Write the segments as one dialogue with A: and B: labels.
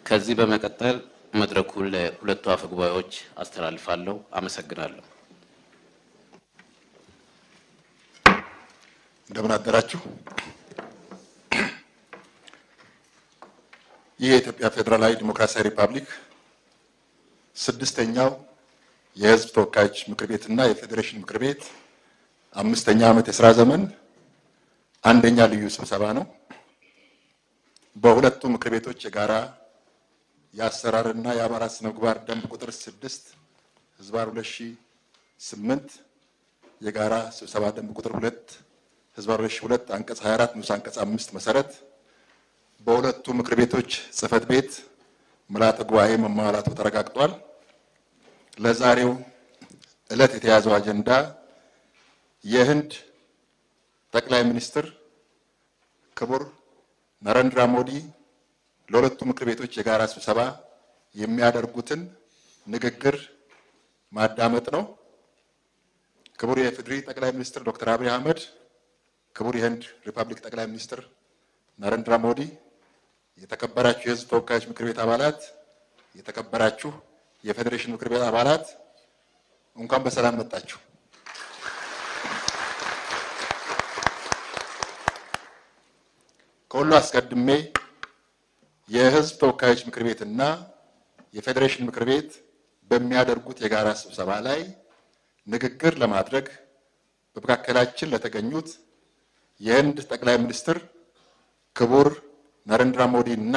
A: ከዚህ በመቀጠል መድረኩን ለሁለቱ አፈ ጉባኤዎች አስተላልፋለሁ። አመሰግናለሁ።
B: እንደምን አደራችሁ። የኢትዮጵያ ፌዴራላዊ ዲሞክራሲያዊ ሪፐብሊክ ስድስተኛው የሕዝብ ተወካዮች ምክር ቤትና የፌዴሬሽን ምክር ቤት አምስተኛ ዓመት የሥራ ዘመን አንደኛ ልዩ ስብሰባ ነው። በሁለቱ ምክር ቤቶች የጋራ የአሰራርና የአባላት ስነ ምግባር ደንብ ቁጥር 6/2008 የጋራ ስብሰባ ደንብ ቁጥር 2/2002 አንቀጽ 24 ንዑስ አንቀጽ 5 መሰረት በሁለቱ ምክር ቤቶች ጽህፈት ቤት ምልዓተ ጉባኤ መሟላቱ ተረጋግጧል። ለዛሬው ዕለት የተያዘው አጀንዳ የህንድ ጠቅላይ ሚኒስትር ክቡር ነረንድራ ሞዲ ለሁለቱ ምክር ቤቶች የጋራ ስብሰባ የሚያደርጉትን ንግግር ማዳመጥ ነው። ክቡር የኢፌዴሪ ጠቅላይ ሚኒስትር ዶክተር አብይ አህመድ፣ ክቡር የህንድ ሪፐብሊክ ጠቅላይ ሚኒስትር ነረንድራ ሞዲ፣ የተከበራችሁ የህዝብ ተወካዮች ምክር ቤት አባላት፣ የተከበራችሁ የፌዴሬሽን ምክር ቤት አባላት እንኳን በሰላም መጣችሁ። ከሁሉ አስቀድሜ የህዝብ ተወካዮች ምክር ቤትና የፌዴሬሽን ምክር ቤት በሚያደርጉት የጋራ ስብሰባ ላይ ንግግር ለማድረግ በመካከላችን ለተገኙት የህንድ ጠቅላይ ሚኒስትር ክቡር ነረንድራ ሞዲ እና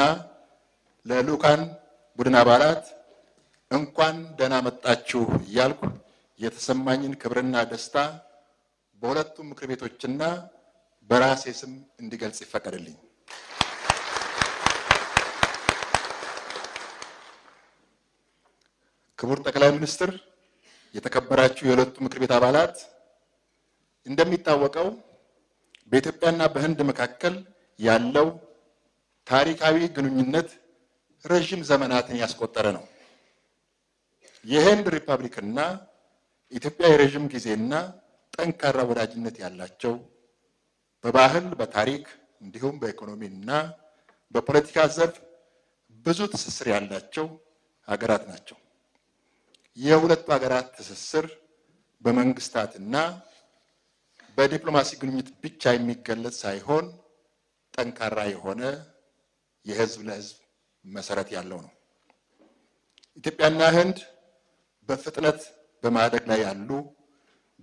B: ለልኡካን ቡድን አባላት እንኳን ደህና መጣችሁ እያልኩ የተሰማኝን ክብርና ደስታ በሁለቱም ምክር ቤቶችና በራሴ ስም እንዲገልጽ ይፈቀድልኝ። ክቡር ጠቅላይ ሚኒስትር፣ የተከበራችሁ የሁለቱ ምክር ቤት አባላት፣ እንደሚታወቀው በኢትዮጵያና በህንድ መካከል ያለው ታሪካዊ ግንኙነት ረጅም ዘመናትን ያስቆጠረ ነው። የህንድ ሪፐብሊክና ኢትዮጵያ የረጅም ጊዜና ጠንካራ ወዳጅነት ያላቸው በባህል፣ በታሪክ እንዲሁም በኢኮኖሚና በፖለቲካ ዘርፍ ብዙ ትስስር ያላቸው ሀገራት ናቸው። የሁለቱ ሀገራት ትስስር በመንግስታትና በዲፕሎማሲ ግንኙነት ብቻ የሚገለጽ ሳይሆን ጠንካራ የሆነ የህዝብ ለህዝብ መሰረት ያለው ነው። ኢትዮጵያና ህንድ በፍጥነት በማደግ ላይ ያሉ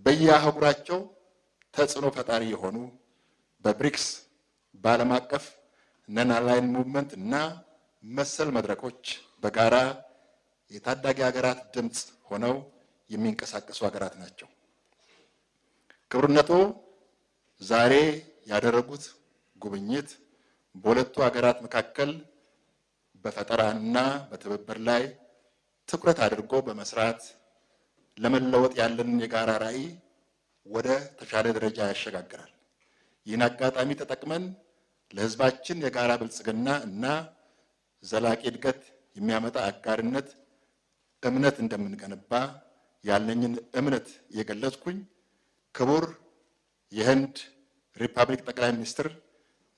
B: በየአህጉራቸው ተጽዕኖ ፈጣሪ የሆኑ በብሪክስ፣ በዓለም አቀፍ ነን አላይን ሙቭመንት እና መሰል መድረኮች በጋራ የታዳጊ ሀገራት ድምፅ ሆነው የሚንቀሳቀሱ ሀገራት ናቸው። ክቡርነቶ ዛሬ ያደረጉት ጉብኝት በሁለቱ ሀገራት መካከል በፈጠራና በትብብር ላይ ትኩረት አድርጎ በመስራት ለመለወጥ ያለንን የጋራ ራዕይ ወደ ተሻለ ደረጃ ያሸጋግራል። ይህን አጋጣሚ ተጠቅመን ለህዝባችን የጋራ ብልጽግና እና ዘላቂ እድገት የሚያመጣ አጋርነት እምነት እንደምንገነባ ያለኝን እምነት የገለጽኩኝ ክቡር የህንድ ሪፐብሊክ ጠቅላይ ሚኒስትር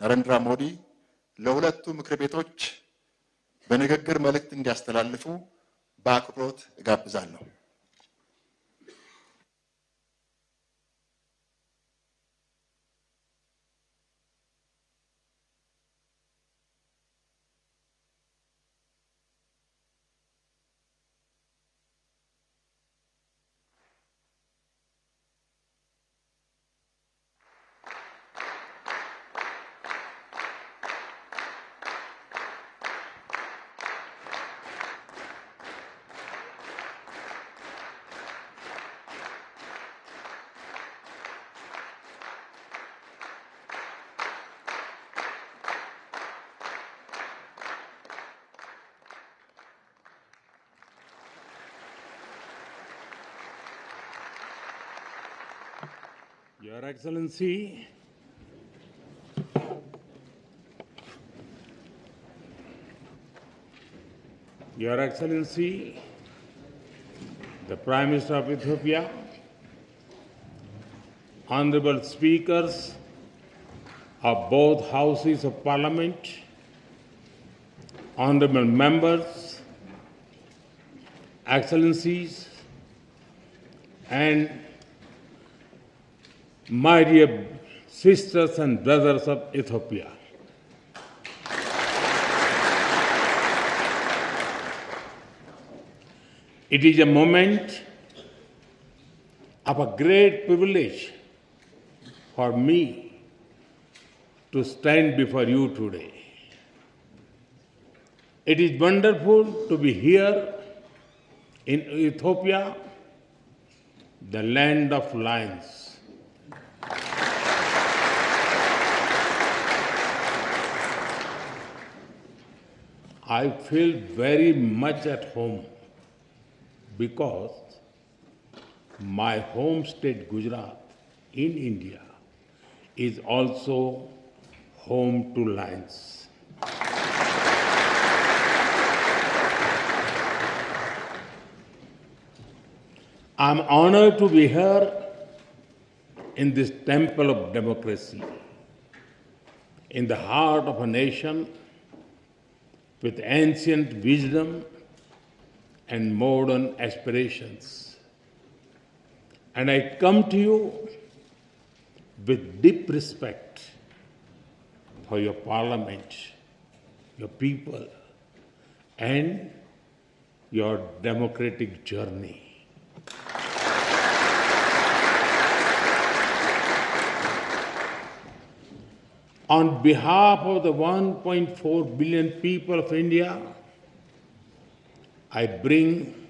B: ነረንድራ ሞዲ ለሁለቱ ምክር ቤቶች በንግግር መልእክት እንዲያስተላልፉ በአክብሮት እጋብዛለሁ።
C: Your Excellency, Your Excellency, the Prime Minister of Ethiopia, Honorable Speakers, of both houses of parliament, honorable members, excellencies, and my dear sisters and brothers of Ethiopia. It is a moment of a great privilege for me to stand before you today. It is wonderful to be here in Ethiopia, the land of lions. I feel very much at home because my home state, Gujarat, in India, is also home to lions. I'm honored to be here in this temple of democracy, in the heart of a nation with ancient wisdom and modern aspirations. And I come to you with deep respect for your parliament, your people, and your democratic journey. On behalf of the 1.4 billion people of India, I bring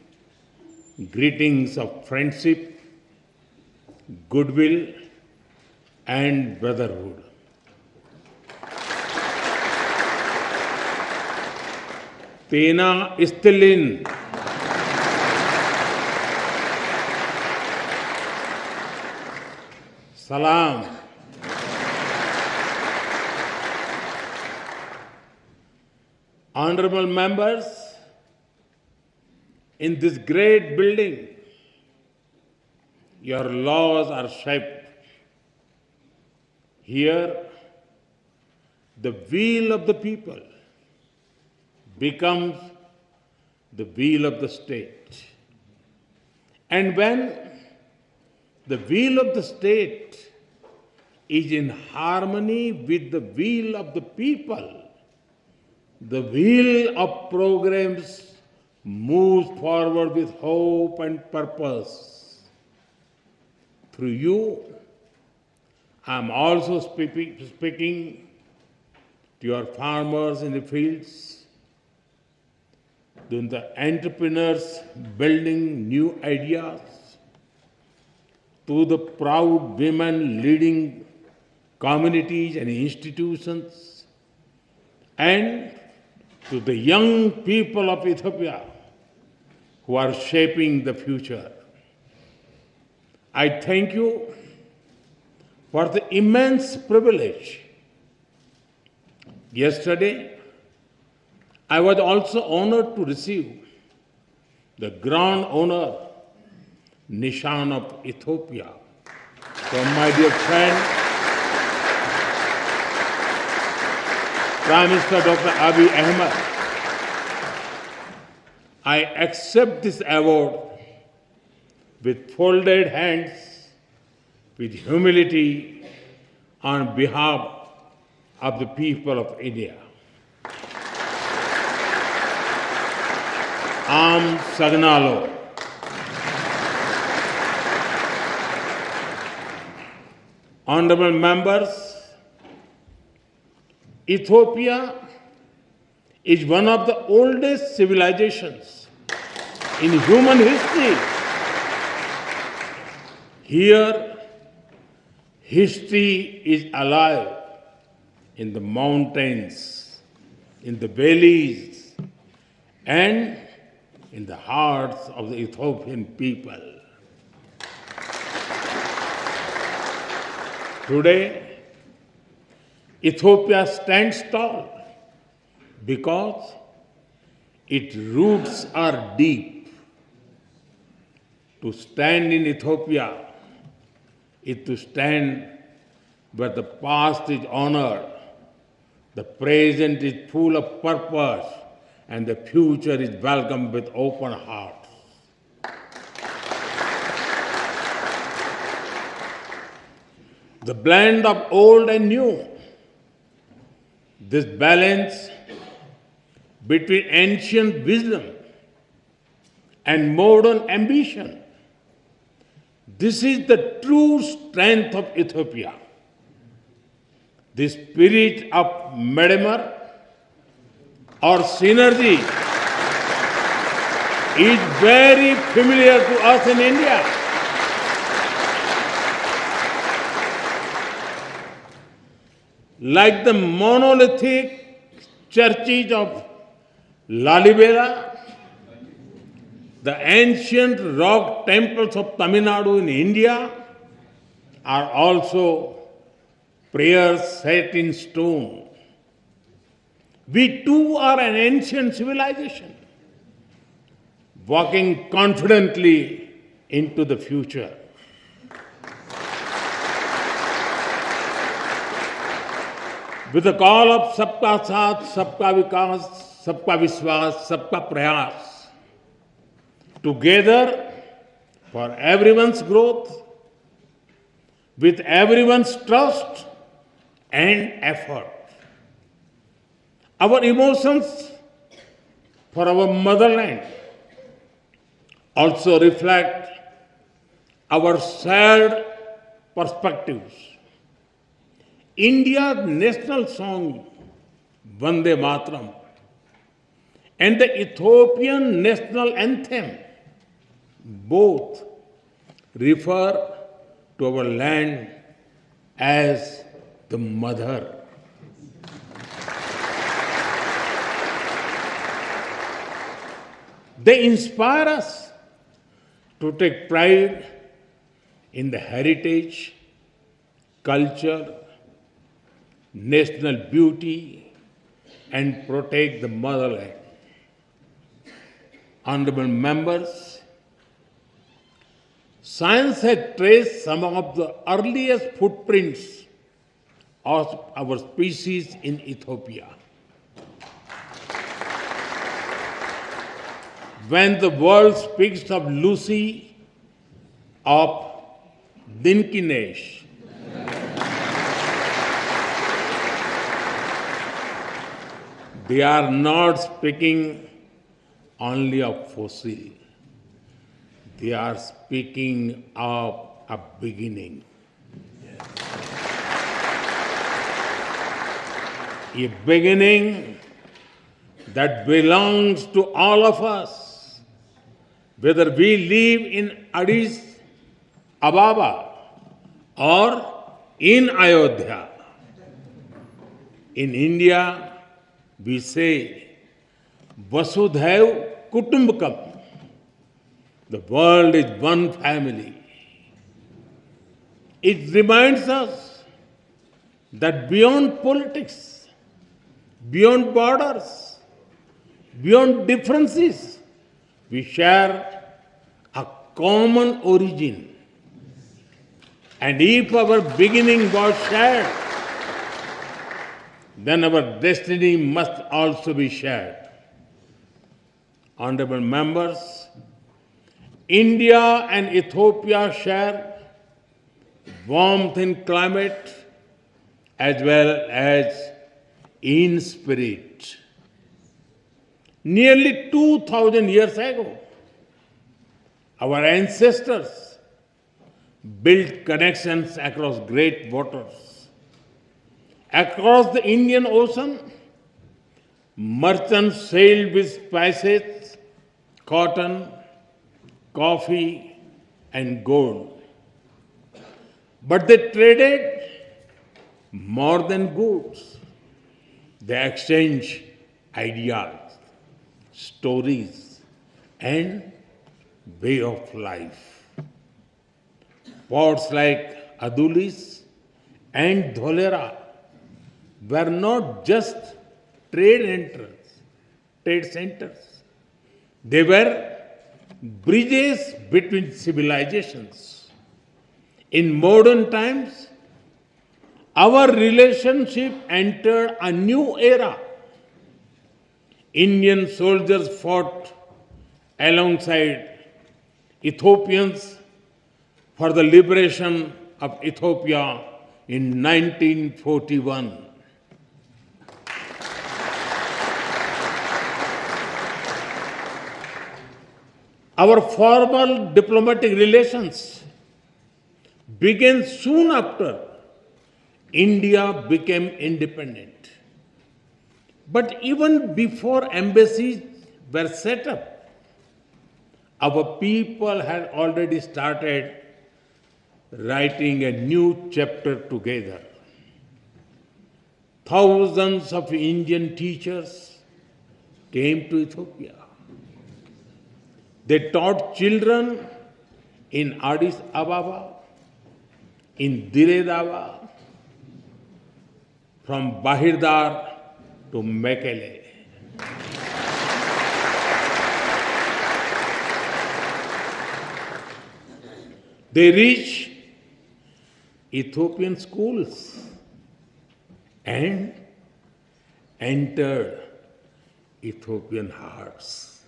C: greetings of friendship, goodwill, and brotherhood. Tena istilin. Salam. Honorable members, in this great building, your laws are shaped. Here, the will of the people becomes the will of the state. And when the will of the state is in harmony with the will of the people, the wheel of programs moves forward with hope and purpose. Through you, I am also speaking to your farmers in the fields, to the entrepreneurs building new ideas, to the proud women leading communities and institutions, and to the young people of Ethiopia who are shaping the future. I thank you for the immense privilege. Yesterday, I was also honored to receive the Grand Honor Nishan of Ethiopia from my dear friend, Prime Minister Dr. Abiy Ahmed. I accept this award with folded hands, with humility, on behalf of the people of India. Am Sagnalo. Honorable members, Ethiopia is one of the oldest civilizations in human history. Here, history is alive in the mountains, in the valleys, and in the hearts of the Ethiopian people. Today, Ethiopia stands tall because its roots are deep. To stand in Ethiopia is to stand where the past is honored, the present is full of purpose, and the future is welcomed with open hearts. The blend of old and new, this balance between ancient wisdom and modern ambition, this is the true strength of Ethiopia. The spirit of Medemer or synergy is very familiar to us in India. Like the monolithic churches of Lalibela, the ancient rock temples of Tamil Nadu in India are also prayers set in stone. We too are an ancient civilization, walking confidently into the future. With the call of Sabka Saath, Sabka Vikas, Sabka Vishwas, Sabka Prayas, together for everyone's growth, with everyone's trust and effort. Our emotions for our motherland also reflect our shared perspectives. India's national song, Vande Mataram, and the Ethiopian national anthem, both refer to our land as the mother. They inspire us to take pride in the heritage, culture, national beauty, and protect the motherland. Honorable members, science has traced some of the earliest footprints of our species in Ethiopia. When the world speaks of Lucy, of Dinkinesh, they are not speaking only of fossil. They are speaking of a beginning. A beginning that belongs to all of us, whether we live in Addis Ababa or in Ayodhya. In India, we say, Vasudhaiv Kutumbakam. The world is one family. It reminds us that beyond politics, beyond borders, beyond differences, we share a common origin. And if our beginning was shared, then our destiny must also be shared. Honorable members, India and Ethiopia share warmth in climate as well as in spirit. Nearly 2,000 years ago, our ancestors built connections across great waters. Across the Indian Ocean, merchants sailed with spices, cotton, coffee, and gold. But they traded more than goods. They exchanged ideas, stories, and way of life. Ports like Adulis and Dholera were not just trade centers. They were bridges between civilizations. In modern times, our relationship entered a new era. Indian soldiers fought alongside Ethiopians for the liberation of Ethiopia in 1941. Our formal diplomatic relations began soon after India became independent. But even before embassies were set up, our people had already started writing a new chapter together. Thousands of Indian teachers came to Ethiopia. They taught children in Addis Ababa, in Dire Dawa, from Bahirdar to Mekele. They reached Ethiopian schools and entered Ethiopian hearts.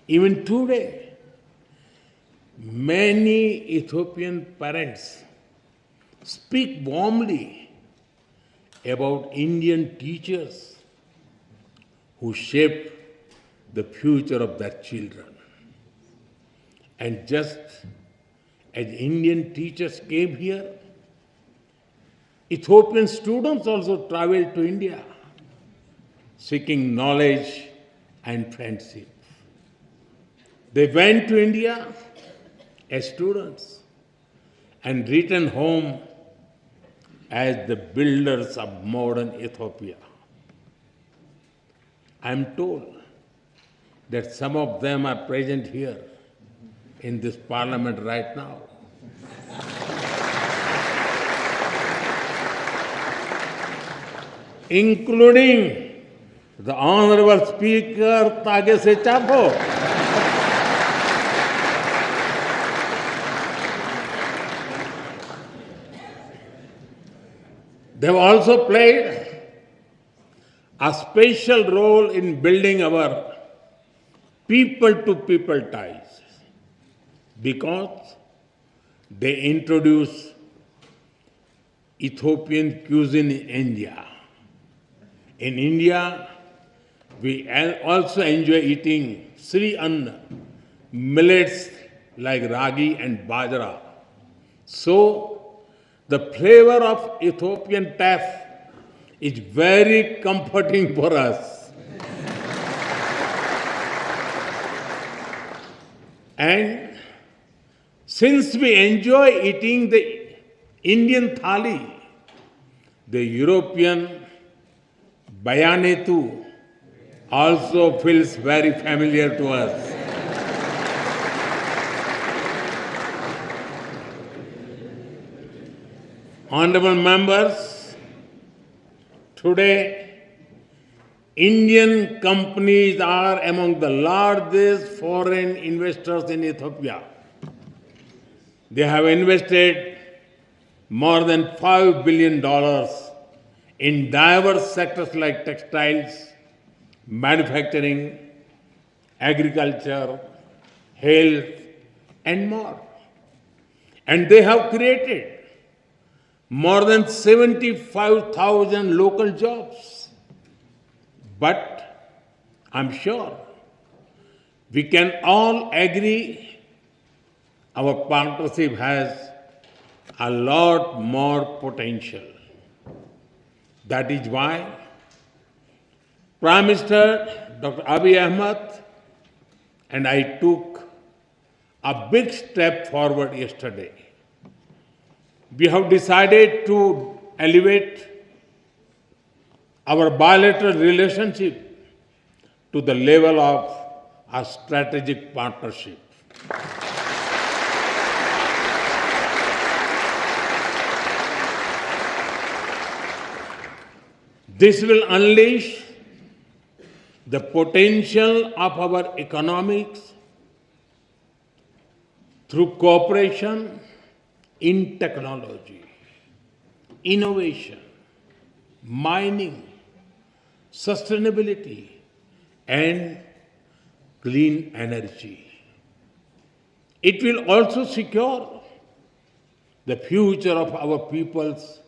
C: Even today, many Ethiopian parents speak warmly about Indian teachers who shaped the future of their children. And just as Indian teachers came here, Ethiopian students also traveled to India, seeking knowledge and friendship. They went to India as students and returned home as the builders of modern Ethiopia. I am told that some of them are present here in this parliament right now. Including the Honorable Speaker Tagese Chapo. They have also played a special role in building our people-to-people ties because they introduced Ethiopian cuisine in India. In India, we also enjoy eating Sri Anna, millets like ragi and bajra. So, the flavor of Ethiopian taf is very comforting for us. And since we enjoy eating the Indian thali, the European bayanetu also feels very familiar to us. Honorable members, today Indian companies are among the largest foreign investors in Ethiopia. They have invested more than $5 billion in diverse sectors like textiles, manufacturing, agriculture, health, and more. And they have created more than 75,000 local jobs. But I'm sure we can all agree our partnership has a lot more potential. That is why Prime Minister Dr. Abiy Ahmed and I took a big step forward yesterday. We have decided to elevate our bilateral relationship to the level of a strategic partnership. This will unleash the potential of our economics through cooperation in technology, innovation, mining, sustainability, and clean energy. It will also secure the future of our peoples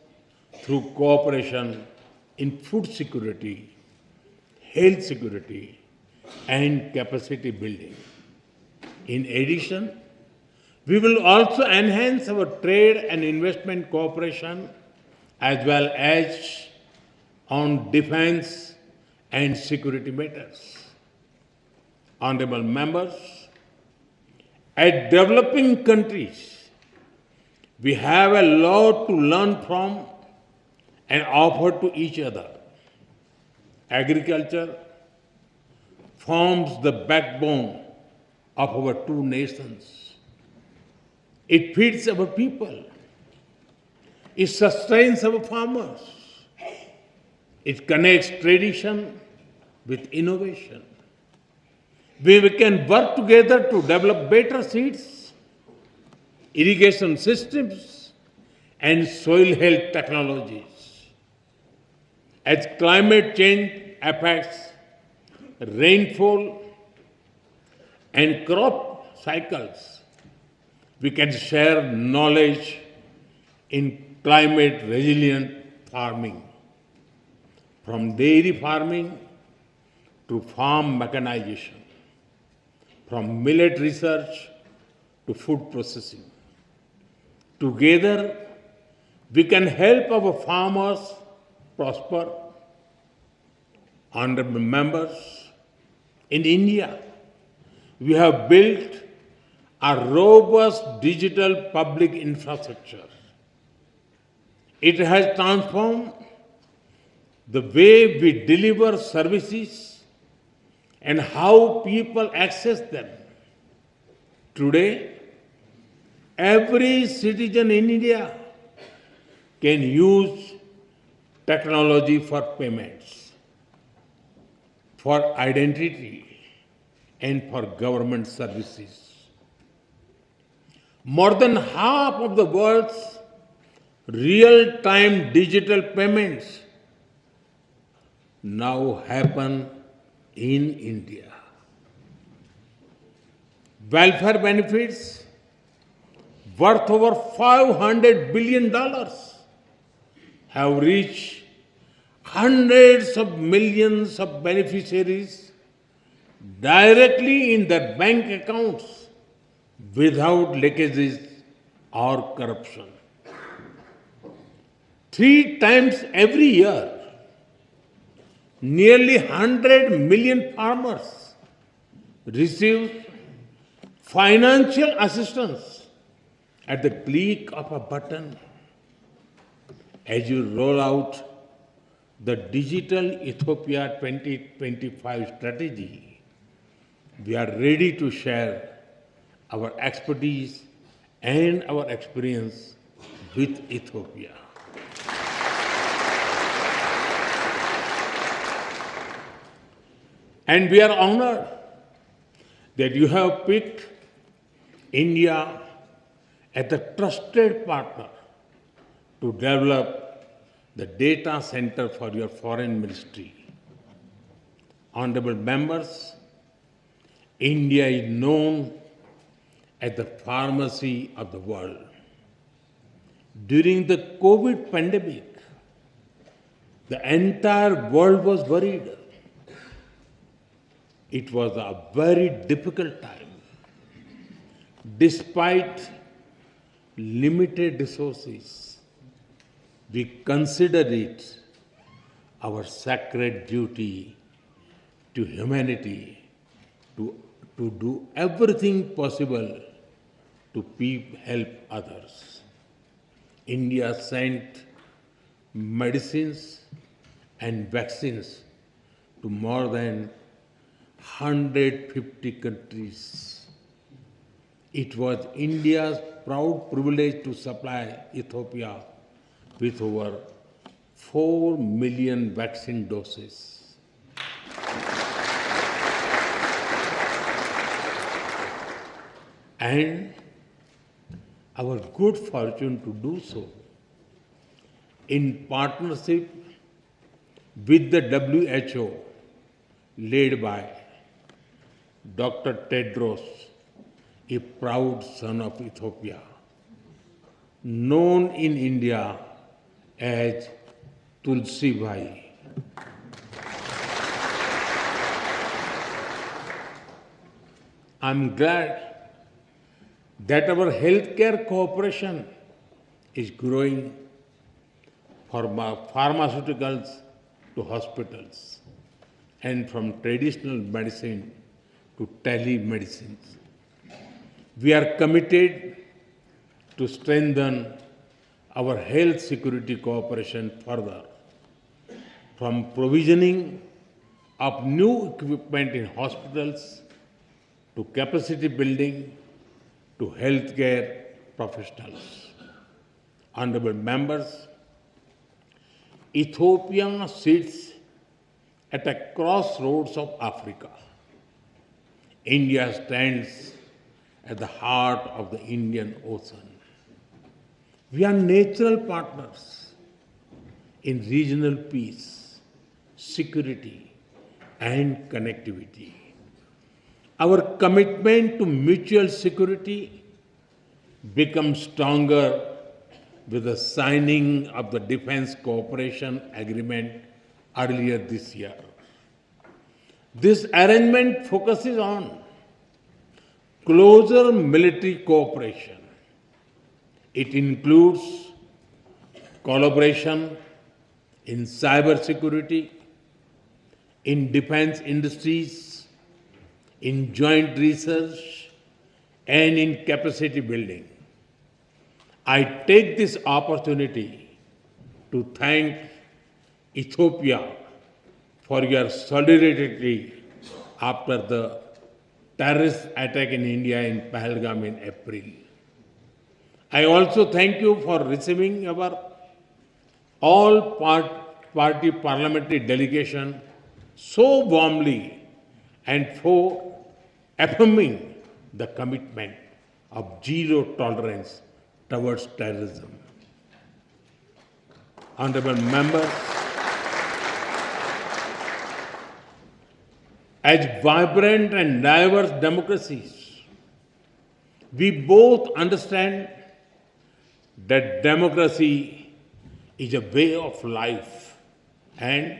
C: through cooperation in food security, health security, and capacity building. In addition, we will also enhance our trade and investment cooperation as well as on defense and security matters. Honorable members, as developing countries, we have a lot to learn from and offer to each other. Agriculture forms the backbone of our two nations. It feeds our people. It sustains our farmers. It connects tradition with innovation. We can work together to develop better seeds, irrigation systems, and soil health technologies. As climate change affects rainfall and crop cycles, we can share knowledge in climate resilient farming, from dairy farming to farm mechanization, from millet research to food processing. Together, we can help our farmers prosper. Honorable members, in India, we have built a robust digital public infrastructure. It has transformed the way we deliver services and how people access them. Today, every citizen in India can use technology for payments, for identity, and for government services. More than half of the world's real-time digital payments now happen in India. Welfare benefits worth over $500 billion have reached hundreds of millions of beneficiaries directly in their bank accounts without leakages or corruption. 3 times every year, nearly 100 million farmers receive financial assistance at the click of a button. As you roll out the Digital Ethiopia 2025 strategy, we are ready to share our expertise and our experience with Ethiopia. And we are honored that you have picked India as a trusted partner to develop the data center for your foreign ministry. Honorable members, India is known as the pharmacy of the world. During the COVID pandemic, the entire world was worried. It was a very difficult time. Despite limited resources, we consider it our sacred duty to humanity to do everything possible to help others. India sent medicines and vaccines to more than 150 countries. It was India's proud privilege to supply Ethiopia with over 4 million vaccine doses. And our good fortune to do so in partnership with the WHO led by Dr. Tedros, a proud son of Ethiopia, known in India as Tulsi Bhai. I'm glad that our healthcare cooperation is growing from pharmaceuticals to hospitals and from traditional medicine to telemedicine. We are committed to strengthen our health security cooperation further, from provisioning of new equipment in hospitals to capacity building to healthcare professionals. Honorable members, Ethiopia sits at a crossroads of Africa. India stands at the heart of the Indian Ocean. We are natural partners in regional peace, security, and connectivity. Our commitment to mutual security becomes stronger with the signing of the Defense Cooperation Agreement earlier this year. This arrangement focuses on closer military cooperation. It includes collaboration in cybersecurity, in defense industries, in joint research, and in capacity building. I take this opportunity to thank Ethiopia for your solidarity after the terrorist attack in India in Pahalgam in April. I also thank you for receiving our all-party parliamentary delegation so warmly and for affirming the commitment of zero tolerance towards terrorism. Honorable members, as vibrant and diverse democracies, we both understand that democracy is a way of life and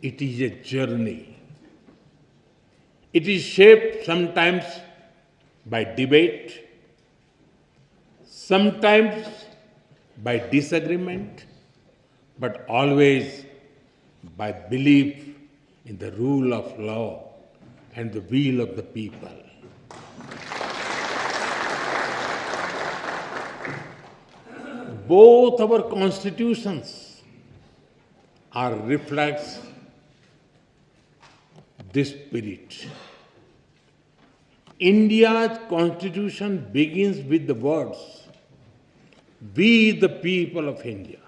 C: it is a journey. It is shaped sometimes by debate, sometimes by disagreement, but always by belief in the rule of law and the will of the people. Both our constitutions are reflects this spirit. India's constitution begins with the words, "We the people of India."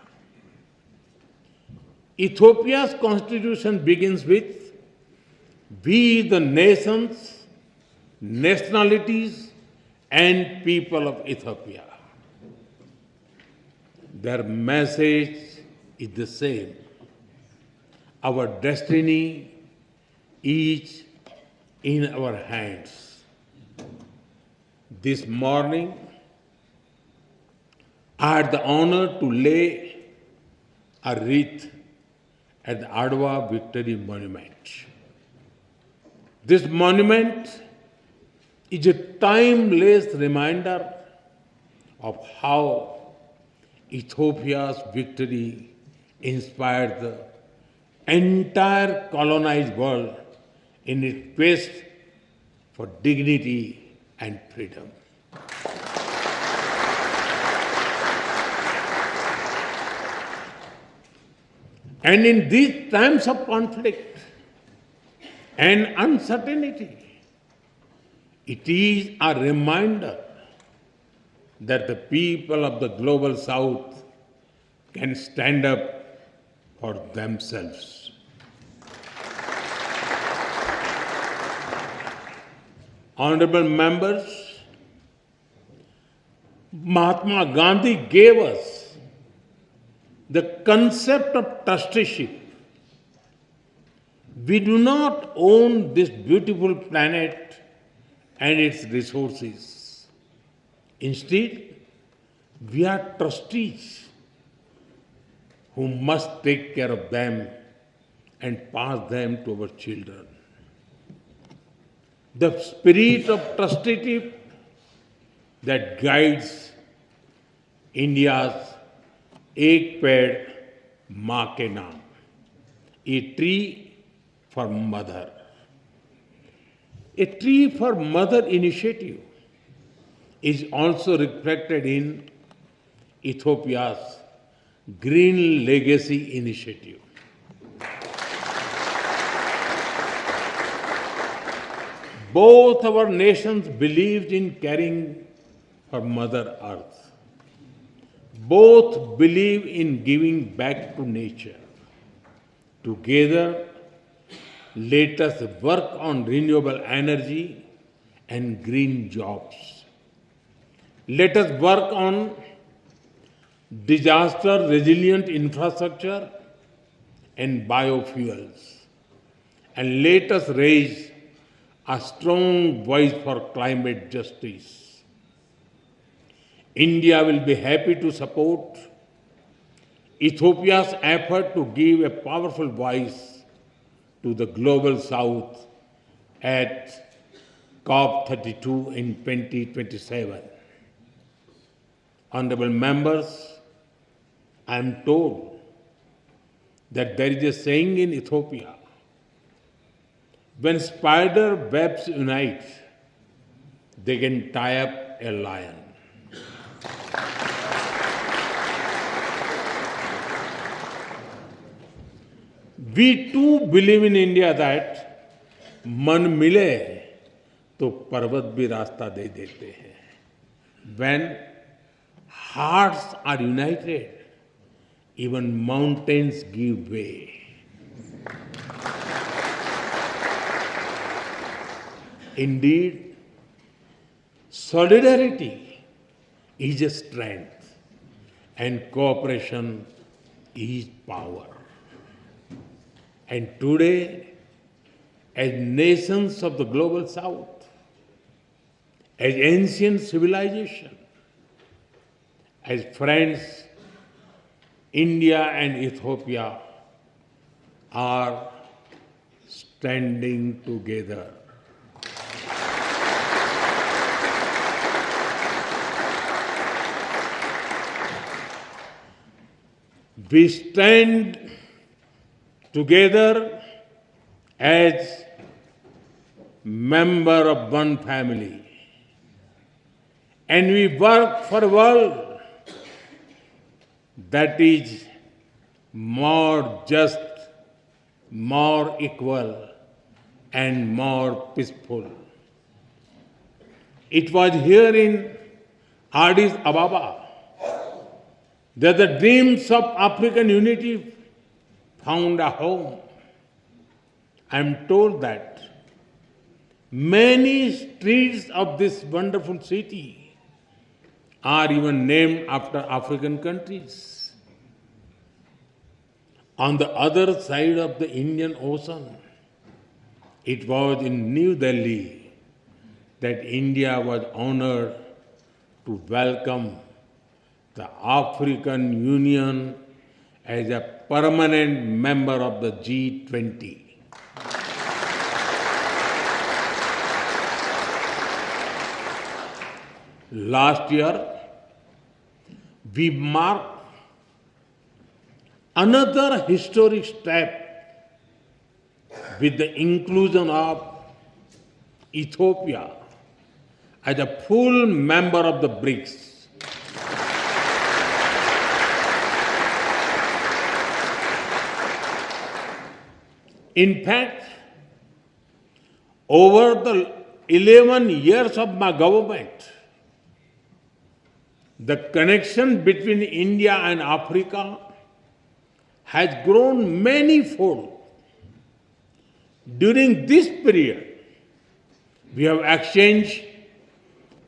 C: Ethiopia's constitution begins with, "We the nations, nationalities, and people of Ethiopia." Their message is the same. Our destiny is in our hands. This morning, I had the honor to lay a wreath at the Adwa Victory Monument. This monument is a timeless reminder of how Ethiopia's victory inspired the entire colonized world in its quest for dignity and freedom. And in these times of conflict and uncertainty, it is a reminder that the people of the global south can stand up for themselves. Honorable members, Mahatma Gandhi gave us the concept of trusteeship We do not own this beautiful planet and its resources. Instead, we are trustees who must take care of them and pass them to our children. The spirit of trusteeship that guides India's Ek Ped Maa Ke Naam, a tree for mother. A tree for mother initiative is also reflected in Ethiopia's Green Legacy Initiative. Both our nations believed in caring for Mother Earth. Both believe in giving back to nature. Together, let us work on renewable energy and green jobs. Let us work on disaster-resilient infrastructure and biofuels. And let us raise a strong voice for climate justice. India will be happy to support Ethiopia's effort to give a powerful voice to the global south at COP32 in 2027. Honorable members, I am told that there is a saying in Ethiopia, when spider webs unite, they can tie up a lion. We too believe in India that मन मिले तो पर्वत भी रास्ता दे देते हैं. When hearts are united, even mountains give way. Indeed, solidarity is a strength and cooperation is power. And today, as nations of the global south, as ancient civilization, as friends, India and Ethiopia are standing together. We stand together as member of one family, and we work for a world that is more just, more equal, and more peaceful. It was here in Addis Ababa that the dreams of African unity found a home. I am told that many streets of this wonderful city are even named after African countries. On the other side of the Indian Ocean, it was in New Delhi that India was honored to welcome the African Union as a permanent member of the G20. Last year, we marked another historic step with the inclusion of Ethiopia as a full member of the BRICS. In fact, over the 11 years of my government, the connection between India and Africa has grown many-fold. During this period, we have exchanged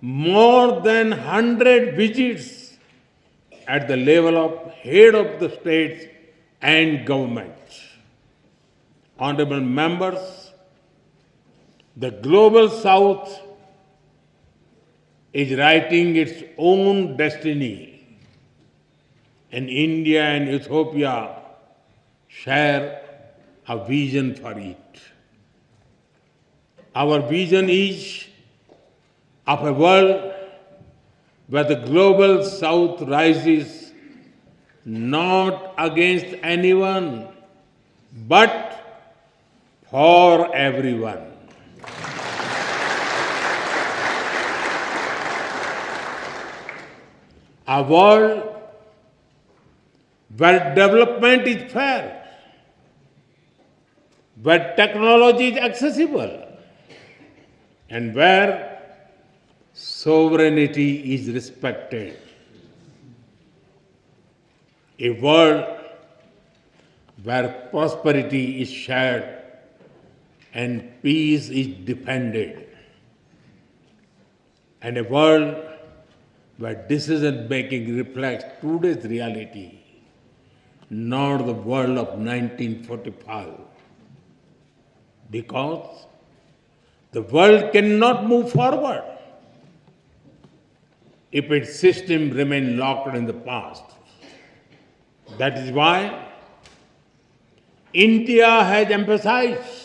C: more than 100 visits at the level of head of the states and governments. Honorable members, the global south is writing its own destiny, and India and Ethiopia share a vision for it. Our vision is of a world where the global south rises not against anyone, but for everyone. A world where development is fair, where technology is accessible, and where sovereignty is respected. A world where prosperity is shared and peace is defended. And a world where decision making reflects today's reality, not the world of 1945. Because the world cannot move forward if its system remains locked in the past. That is why India has emphasized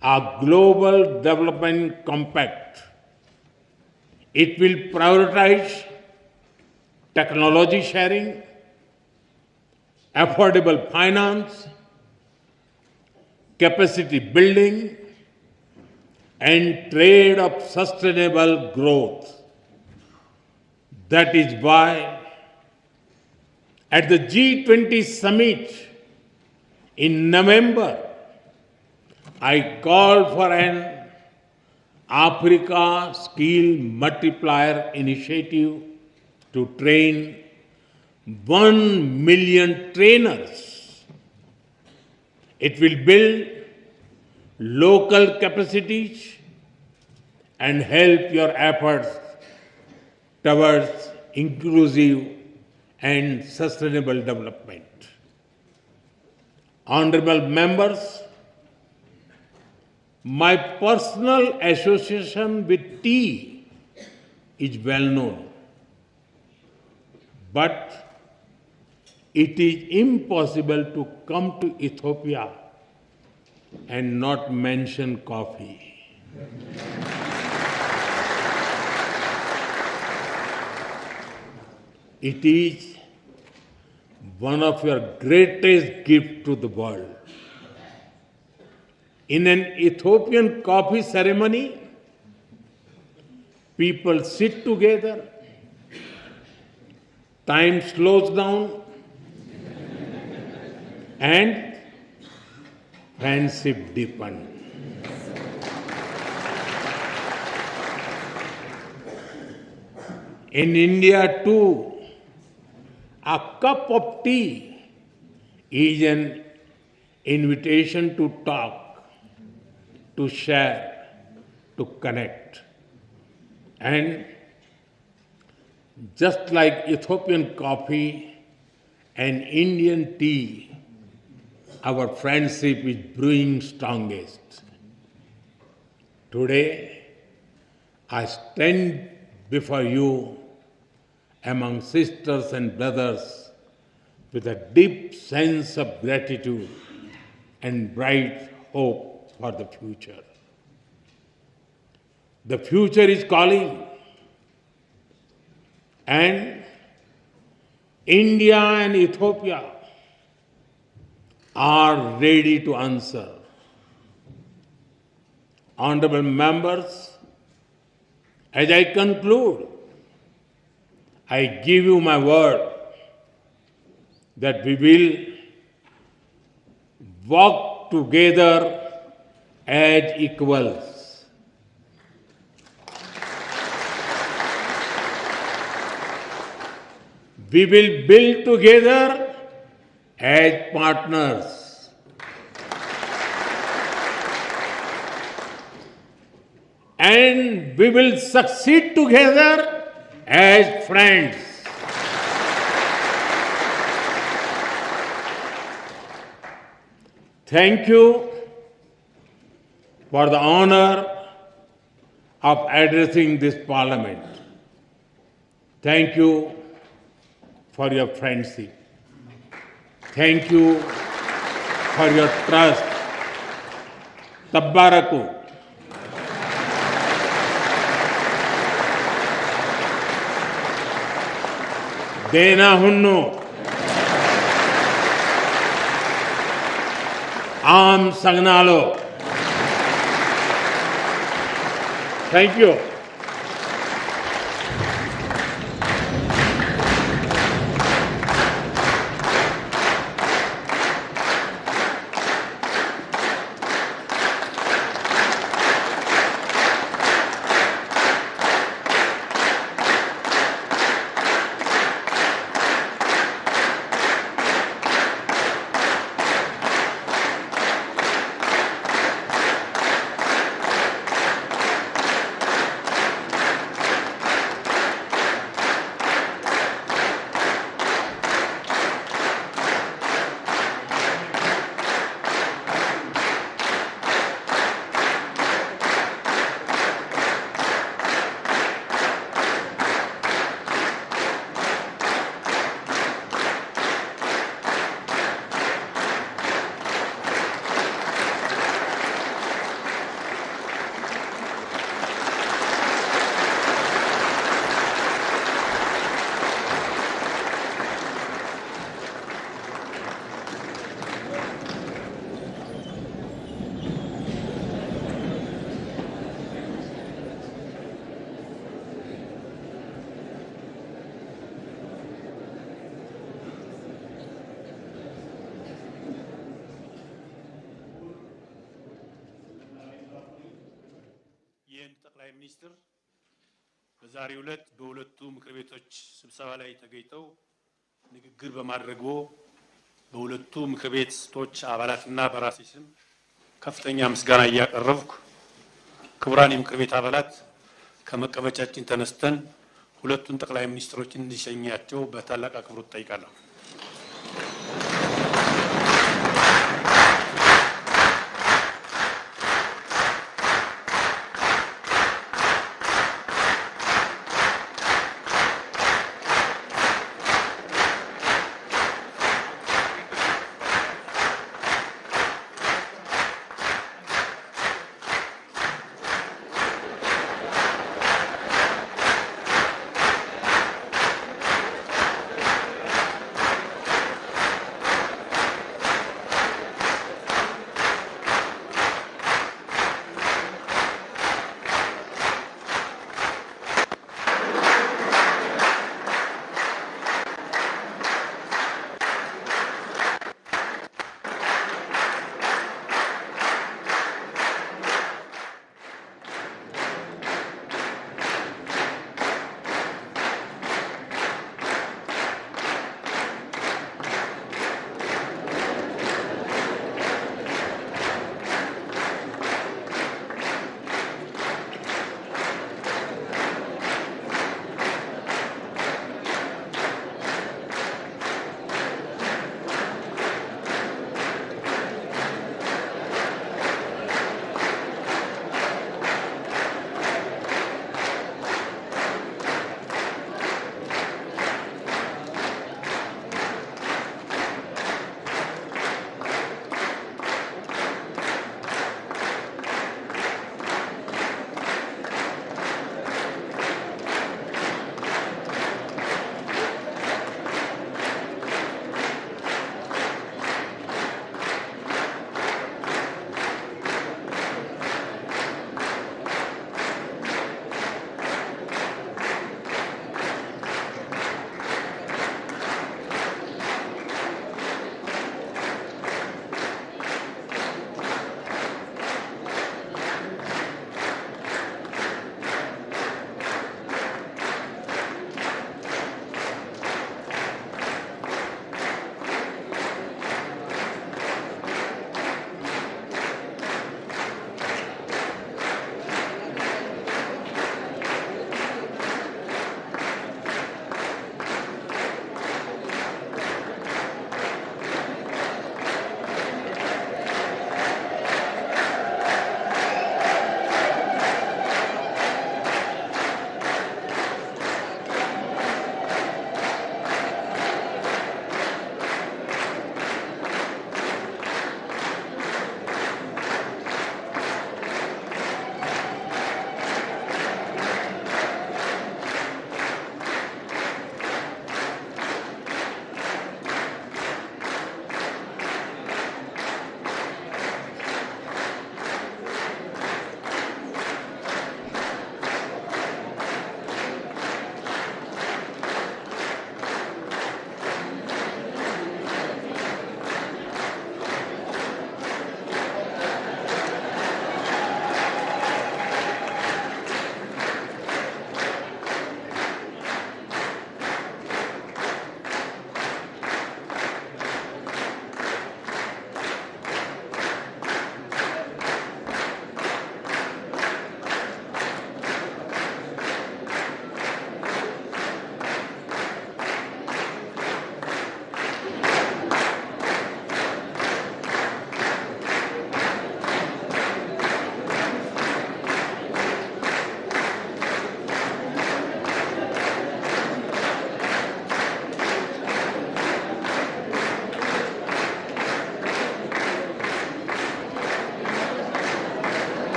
C: a global development compact. It will prioritize technology sharing, affordable finance, capacity building, and trade of sustainable growth. That is why at the G20 summit in November, I called for an Africa Skill Multiplier Initiative to train 1 million trainers. It will build local capacities and help your efforts towards inclusive and sustainable development. Honorable members, my personal association with tea is well known, but it is impossible to come to Ethiopia and not mention coffee. It is one of your greatest gifts to the world. In an Ethiopian coffee ceremony, people sit together, time slows down, and friendship deepens. In India too, a cup of tea is an invitation to talk, to share, to connect. And just like Ethiopian coffee and Indian tea, our friendship is brewing strongest. Today, I stand before you among sisters and brothers with a deep sense of gratitude and bright hope for the future. The future is calling, and India and Ethiopia are ready to answer. Honorable members, as I conclude, I give you my word that we will walk together as equals. We will build together as partners. And we will succeed together as friends. Thank you for the honor of addressing this parliament. Thank you for your friendship. Thank you for your trust. Tabbaraku. Dena hunno. Am sagnalo. Thank you.
D: ጠቅላይ ሚኒስትር በዛሬው ዕለት በሁለቱ ምክር ቤቶች ስብሰባ ላይ ተገኝተው ንግግር በማድረግዎ በሁለቱ ምክር ቤቶች አባላትና በራሴ ስም ከፍተኛ ምስጋና እያቀረብኩ ክቡራን የምክር ቤት አባላት ከመቀመጫችን ተነስተን ሁለቱን ጠቅላይ ሚኒስትሮችን እንዲሸኛቸው በታላቅ አክብሮት ጠይቃለሁ።